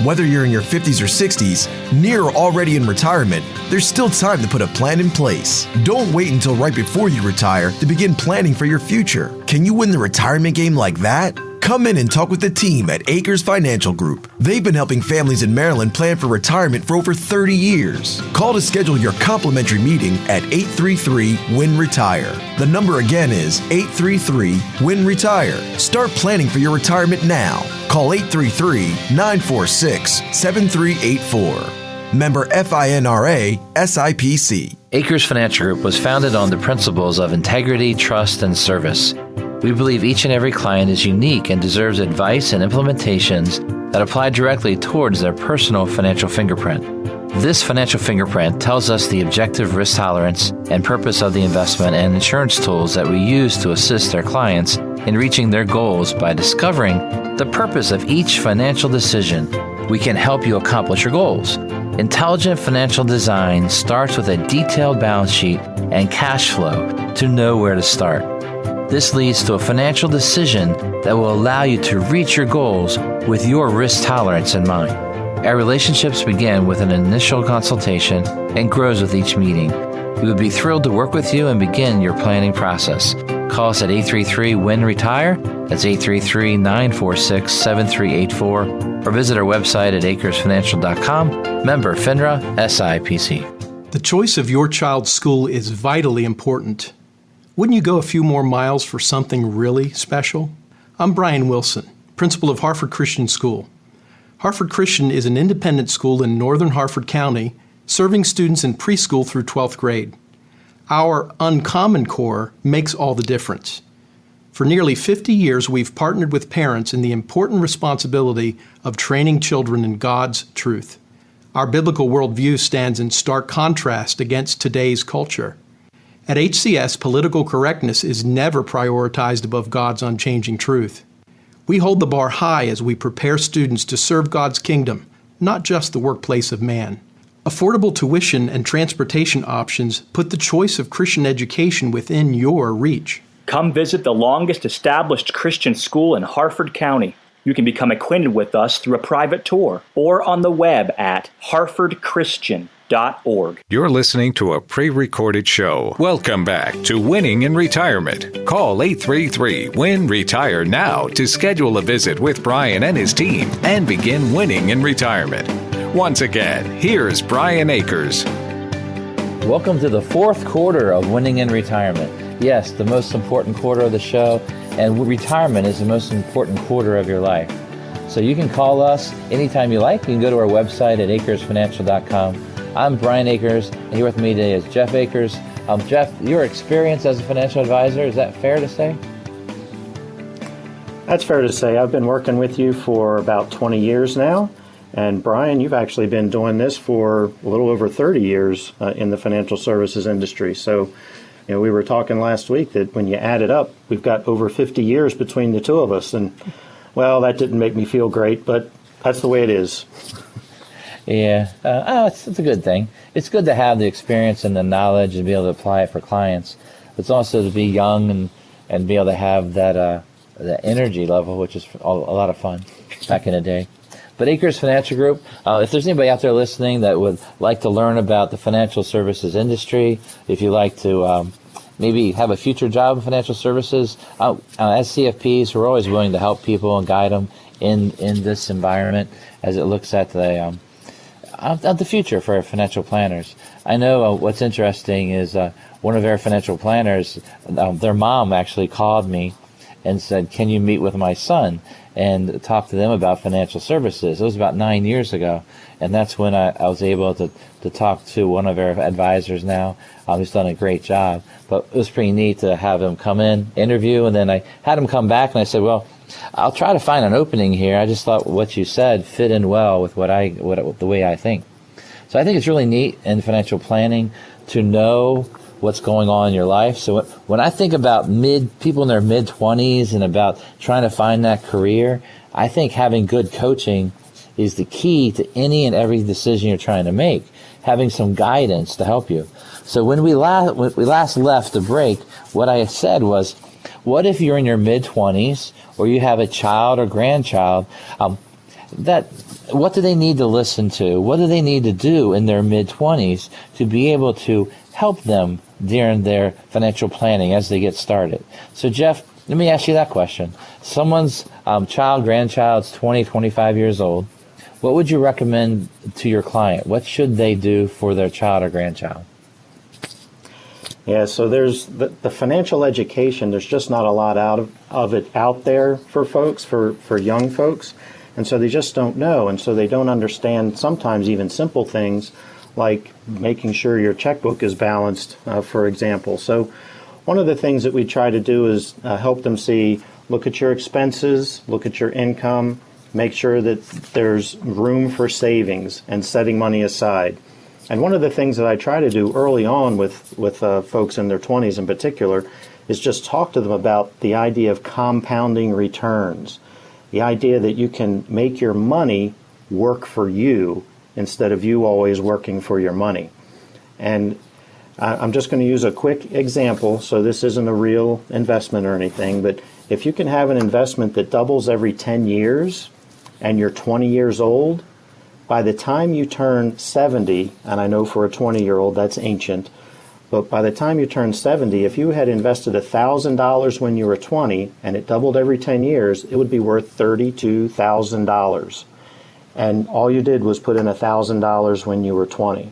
Whether you're in your 50s or 60s, near or already in retirement, there's still time to put a plan in place. Don't wait until right before you retire to begin planning for your future. Can you win the retirement game like that? Come in and talk with the team at Akers Financial Group. They've been helping families in Maryland plan for retirement for over 30 years. Call to schedule your complimentary meeting at 833-WIN-RETIRE. The number again is 833-WIN-RETIRE. Start planning for your retirement now. Call 833-946-7384. Member FINRA SIPC. Akers Financial Group was founded on the principles of integrity, trust, and service. We believe each and every client is unique and deserves advice and implementations that apply directly towards their personal financial fingerprint. This financial fingerprint tells us the objective risk tolerance and purpose of the investment and insurance tools that we use to assist our clients in reaching their goals. By discovering the purpose of each financial decision, we can help you accomplish your goals. Intelligent financial design starts with a detailed balance sheet and cash flow to know where to start. This leads to a financial decision that will allow you to reach your goals with your risk tolerance in mind. Our relationships begin with an initial consultation and grows with each meeting. We would be thrilled to work with you and begin your planning process. Call us at 833-WIN-RETIRE. That's 833-946-7384. Or visit our website at akersfinancial.com. Member FINRA SIPC. The choice of your child's school is vitally important. Wouldn't you go a few more miles for something really special? I'm Brian Wilson, principal of Harford Christian School. Harford Christian is an independent school in northern Harford County, serving students in preschool through 12th grade. Our Uncommon Core makes all the difference. For nearly 50 years, we've partnered with parents in the important responsibility of training children in God's truth. Our biblical worldview stands in stark contrast against today's culture. At HCS, political correctness is never prioritized above God's unchanging truth. We hold the bar high as we prepare students to serve God's kingdom, not just the workplace of man. Affordable tuition and transportation options put the choice of Christian education within your reach. Come visit the longest established Christian school in Harford County. You can become acquainted with us through a private tour or on the web at harfordchristian.org. You're listening to a pre-recorded show. Welcome back to Winning in Retirement. Call 833-WIN-RETIRE now to schedule a visit with Brian and his team and begin winning in retirement. Once again, here's Brian Akers. Welcome to the fourth quarter of Winning in Retirement. Yes, the most important quarter of the show, and retirement is the most important quarter of your life. So you can call us anytime you like. You can go to our website at akersfinancial.com. I'm Brian Akers, and here with me today is Jeff Akers. Jeff, your experience as a financial advisor, is that fair to say? That's fair to say. I've been working with you for about 20 years now. And Brian, you've actually been doing this for a little over 30 years in the financial services industry. So, we were talking last week that when you add it up, we've got over 50 years between the two of us. And, well, that didn't make me feel great, but that's the way it is. Yeah. It's a good thing. It's good to have the experience and the knowledge and be able to apply it for clients. It's also to be young and be able to have that energy level, which is a lot of fun back in the day. But Akers Financial Group, if there's anybody out there listening that would like to learn about the financial services industry, if you like to maybe have a future job in financial services, as CFPs, we're always willing to help people and guide them in this environment as it looks at the future for financial planners. I know what's interesting is one of our financial planners, their mom actually called me and said, "Can you meet with my son and talk to them about financial services?" It was about 9 years ago, and that's when I was able to talk to one of our advisors now. He's done a great job, but it was pretty neat to have him come in, interview, and then I had him come back, and I said, "Well, I'll try to find an opening here. I just thought what you said fit in well with the way I think." So I think it's really neat in financial planning to know what's going on in your life. So when I think about people in their mid-20s and about trying to find that career, I think having good coaching is the key to any and every decision you're trying to make, having some guidance to help you. So when we last left the break, what I said was, what if you're in your mid-20s or you have a child or grandchild, what do they need to listen to? What do they need to do in their mid-20s to be able to help them during their financial planning as they get started? So Jeff, let me ask you that question. Someone's grandchild's 20, 25 years old. What would you recommend to your client? What should they do for their child or grandchild? Yeah, so there's the financial education. There's just not a lot of it out there for folks, for young folks. And so they just don't know. And so they don't understand sometimes even simple things like making sure your checkbook is balanced, for example. So one of the things that we try to do is help them look at your expenses, look at your income, make sure that there's room for savings and setting money aside. And one of the things that I try to do early on with folks in their 20s in particular is just talk to them about the idea of compounding returns, the idea that you can make your money work for you instead of you always working for your money. And I'm just going to use a quick example, so this isn't a real investment or anything, but if you can have an investment that doubles every 10 years and you're 20 years old, by the time you turn 70, and I know for a 20-year-old that's ancient, but by the time you turn 70, if you had invested $1,000 when you were 20 and it doubled every 10 years, it would be worth $32,000. And all you did was put in $1,000 when you were 20.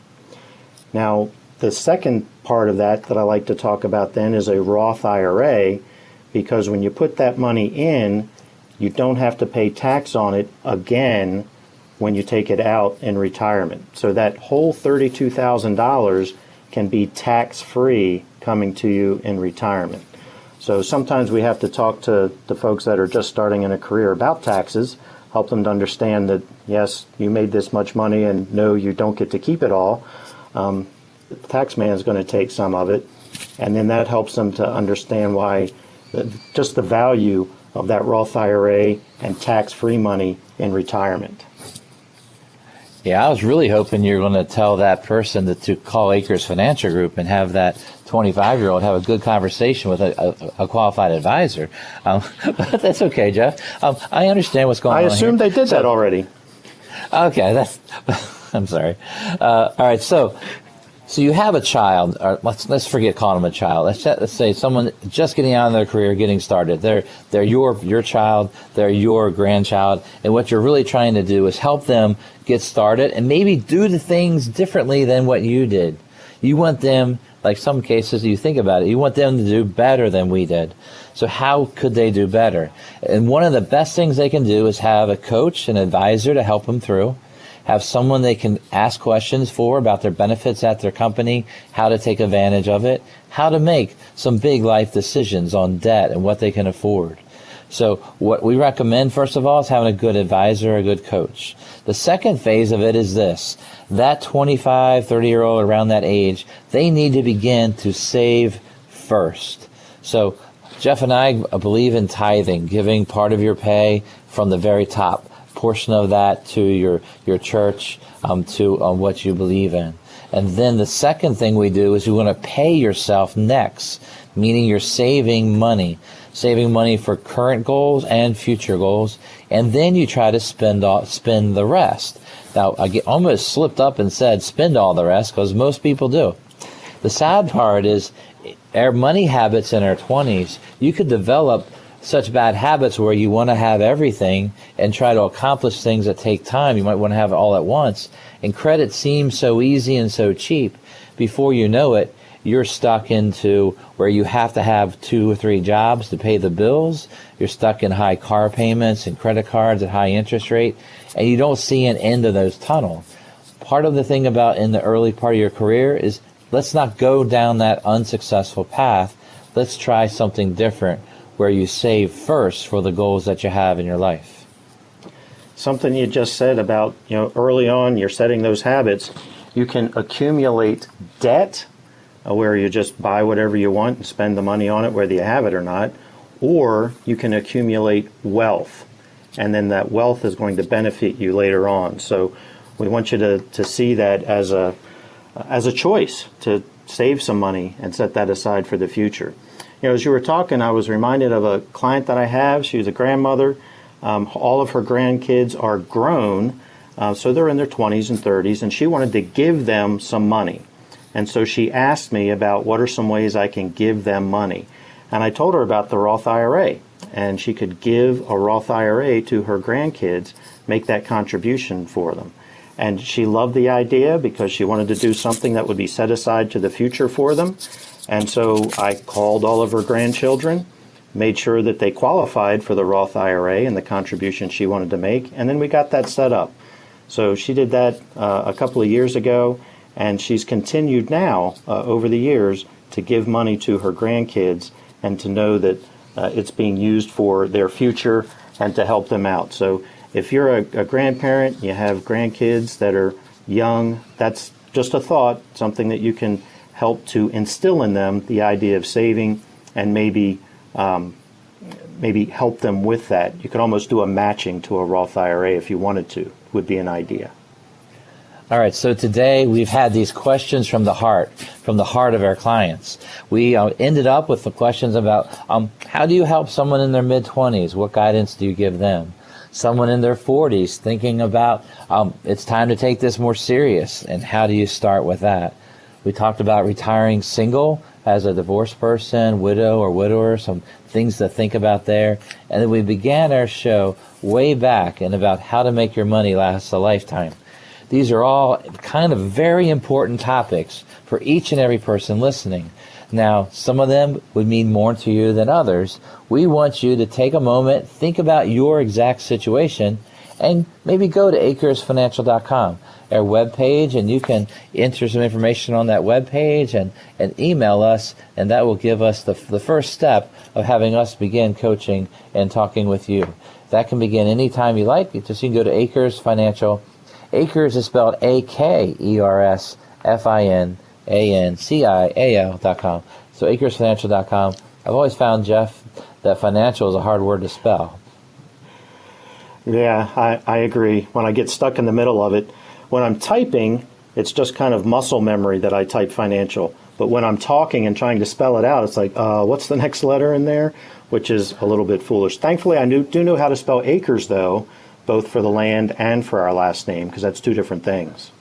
Now, the second part of that I like to talk about then is a Roth IRA, because when you put that money in, you don't have to pay tax on it again when you take it out in retirement. So that whole $32,000 can be tax-free coming to you in retirement. So sometimes we have to talk to the folks that are just starting in a career about taxes. help them to understand that, yes, you made this much money and no, you don't get to keep it all. The tax man is going to take some of it. And then that helps them to understand why just the value of that Roth IRA and tax-free money in retirement. Yeah, I was really hoping you were going to tell that person to call Akers Financial Group and have that 25-year-old have a good conversation with a qualified advisor. But that's okay, Jeff. I understand what's going on. I assumed they did that already. Okay, I'm sorry. All right, so you have a child. Or let's forget calling them a child. Let's say someone just getting out of their career, getting started. They're your child. They're your grandchild. And what you're really trying to do is help them get started and maybe do the things differently than what you did. You want them, like some cases, you think about it, you want them to do better than we did. So how could they do better? And one of the best things they can do is have a coach, an advisor to help them through. Have someone they can ask questions for about their benefits at their company, how to take advantage of it, how to make some big life decisions on debt and what they can afford. So what we recommend, first of all, is having a good advisor, a good coach. The second phase of it is this. That 25, 30-year-old around that age, they need to begin to save first. So Jeff and I believe in tithing, giving part of your pay from the very top portion of that to your church, to what you believe in. And then the second thing we do is you want to pay yourself next, meaning you're saving money for current goals and future goals, and then you try to spend the rest. Now, I almost slipped up and said spend all the rest, because most people do. The sad part is our money habits in our 20s, you could develop such bad habits where you want to have everything and try to accomplish things that take time. You might want to have it all at once. And credit seems so easy and so cheap. Before you know it, you're stuck into where you have to have 2 or 3 jobs to pay the bills. You're stuck in high car payments and credit cards at high interest rate, and you don't see an end of those tunnels. Part of the thing about in the early part of your career is let's not go down that unsuccessful path. Let's try something different where you save first for the goals that you have in your life. Something you just said about, early on you're setting those habits. You can accumulate debt, where you just buy whatever you want and spend the money on it whether you have it or not, or you can accumulate wealth, and then that wealth is going to benefit you later on. So we want you to see that as a choice to save some money and set that aside for the future. As you were talking, I was reminded of a client that I have. She was a grandmother. All of her grandkids are grown, so they're in their 20s and 30s, and she wanted to give them some money. And so she asked me about what are some ways I can give them money. And I told her about the Roth IRA, and she could give a Roth IRA to her grandkids, make that contribution for them. And she loved the idea because she wanted to do something that would be set aside to the future for them. And so I called all of her grandchildren, made sure that they qualified for the Roth IRA and the contribution she wanted to make, and then we got that set up. So she did that a couple of years ago, and she's continued now over the years to give money to her grandkids and to know that it's being used for their future and to help them out. So if you're a grandparent, you have grandkids that are young, that's just a thought, something that you can help to instill in them the idea of saving and maybe help them with that. You could almost do a matching to a Roth IRA if you wanted to, would be an idea. All right, so today we've had these questions from the heart of our clients. We ended up with the questions about how do you help someone in their mid-20s? What guidance do you give them? Someone in their 40s thinking about it's time to take this more serious, and how do you start with that? We talked about retiring single as a divorced person, widow or widower, some things to think about there. And then we began our show way back and about how to make your money last a lifetime. These are all kind of very important topics for each and every person listening. Now, some of them would mean more to you than others. We want you to take a moment, think about your exact situation, and maybe go to AkersFinancial.com, our webpage, and you can enter some information on that webpage and email us, and that will give us the first step of having us begin coaching and talking with you. That can begin anytime you like. You can go to Akers Financial. Akers is spelled AkersFinancial.com. So AkersFinancial.com. I've always found, Jeff, that financial is a hard word to spell. Yeah, I agree. When I get stuck in the middle of it, when I'm typing, it's just kind of muscle memory that I type financial. But when I'm talking and trying to spell it out, it's like, what's the next letter in there? Which is a little bit foolish. Thankfully, I do know how to spell Akers, though, both for the land and for our last name, because that's two different things.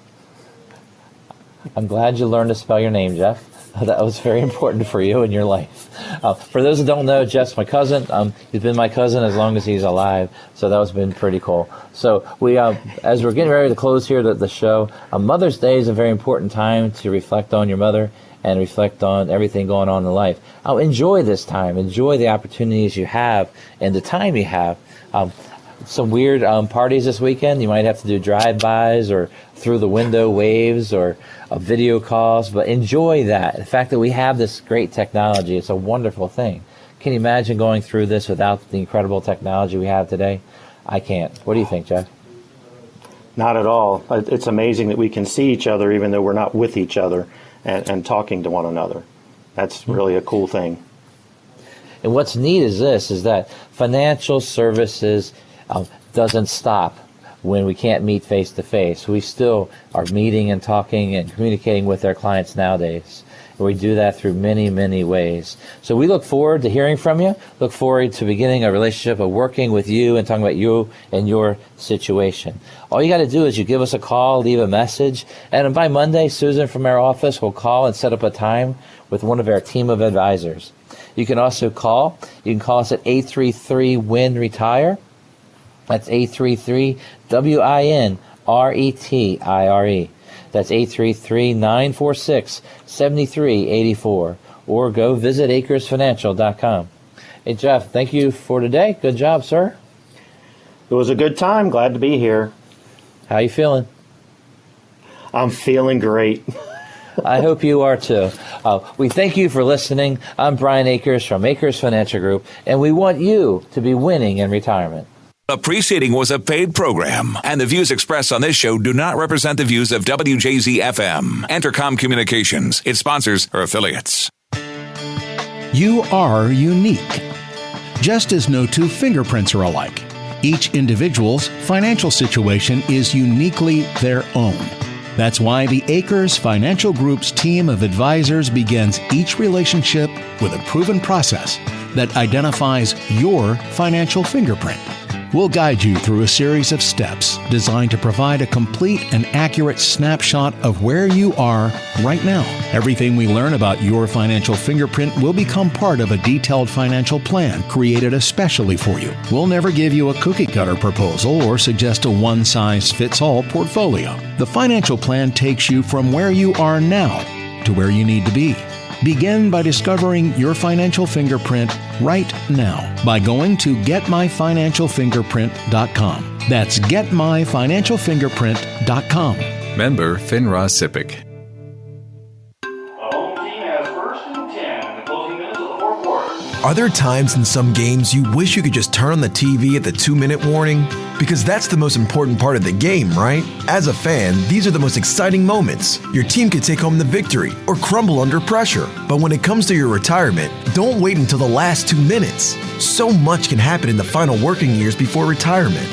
I'm glad you learned to spell your name, Jeff. That was very important for you in your life. For those who don't know, Jeff's my cousin. He's been my cousin as long as he's alive, so that has been pretty cool. So we, as we're getting ready to close here the show, Mother's Day is a very important time to reflect on your mother and reflect on everything going on in life. Enjoy this time. Enjoy the opportunities you have and the time you have. Some weird parties this weekend. You might have to do drive-bys or through the window waves or video calls, but enjoy that. The fact that we have this great technology, it's a wonderful thing. Can you imagine going through this without the incredible technology we have today? I can't. What do you think, Jeff? Not at all. It's amazing that we can see each other even though we're not with each other and talking to one another. That's really a cool thing. And what's neat is this, is that financial services doesn't stop when we can't meet face-to-face. We still are meeting and talking and communicating with our clients nowadays. And we do that through many, many ways. So we look forward to hearing from you, look forward to beginning a relationship of working with you and talking about you and your situation. All you got to do is you give us a call, leave a message, and by Monday, Susan from our office will call and set up a time with one of our team of advisors. You can also call. You can call us at 833-WIN-RETIRE. That's 833-WIN-RETIRE. That's 833-946-7384. Or go visit AkersFinancial.com. Hey, Jeff, thank you for today. Good job, sir. It was a good time. Glad to be here. How you feeling? I'm feeling great. I hope you are too. We thank you for listening. I'm Brian Akers from Akers Financial Group, and we want you to be winning in retirement. The preceding was a paid program, and the views expressed on this show do not represent the views of WJZ-FM, Entercom Communications, its sponsors, or affiliates. You are unique. Just as no two fingerprints are alike, each individual's financial situation is uniquely their own. That's why the Akers Financial Group's team of advisors begins each relationship with a proven process that identifies your financial fingerprint. We'll guide you through a series of steps designed to provide a complete and accurate snapshot of where you are right now. Everything we learn about your financial fingerprint will become part of a detailed financial plan created especially for you. We'll never give you a cookie-cutter proposal or suggest a one-size-fits-all portfolio. The financial plan takes you from where you are now to where you need to be. Begin by discovering your financial fingerprint right now by going to getmyfinancialfingerprint.com. That's getmyfinancialfingerprint.com. Member FINRA SIPC. Are there times in some games you wish you could just turn on the TV at the 2-minute warning? Because that's the most important part of the game, right? As a fan, these are the most exciting moments. Your team could take home the victory or crumble under pressure. But when it comes to your retirement, don't wait until the last 2 minutes. So much can happen in the final working years before retirement.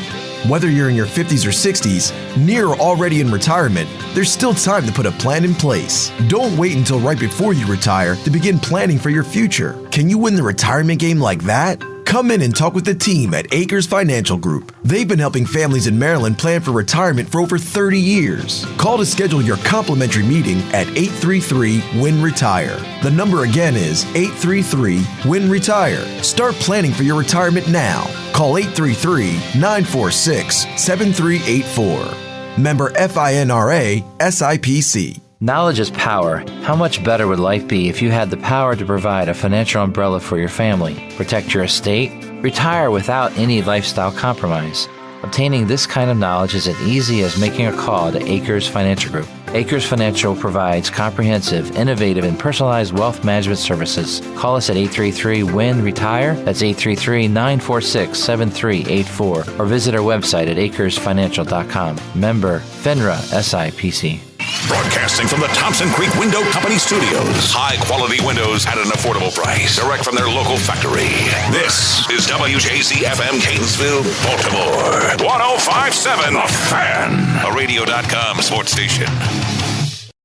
Whether you're in your 50s or 60s, near or already in retirement, there's still time to put a plan in place. Don't wait until right before you retire to begin planning for your future. Can you win the retirement game like that? Come in and talk with the team at Akers Financial Group. They've been helping families in Maryland plan for retirement for over 30 years. Call to schedule your complimentary meeting at 833-WIN-RETIRE. The number again is 833-WIN-RETIRE. Start planning for your retirement now. Call 833-946-7384. Member FINRA SIPC. Knowledge is power. How much better would life be if you had the power to provide a financial umbrella for your family, protect your estate, retire without any lifestyle compromise? Obtaining this kind of knowledge is as easy as making a call to Akers Financial Group. Akers Financial provides comprehensive, innovative, and personalized wealth management services. Call us at 833-WIN-RETIRE. That's 833-946-7384. Or visit our website at akersfinancial.com. Member FINRA SIPC. Broadcasting from the Thompson Creek Window Company studios. High-quality windows at an affordable price. Direct from their local factory. This is WJZ-FM Catonsville, Baltimore. 105.7 The Fan. A Radio.com sports station.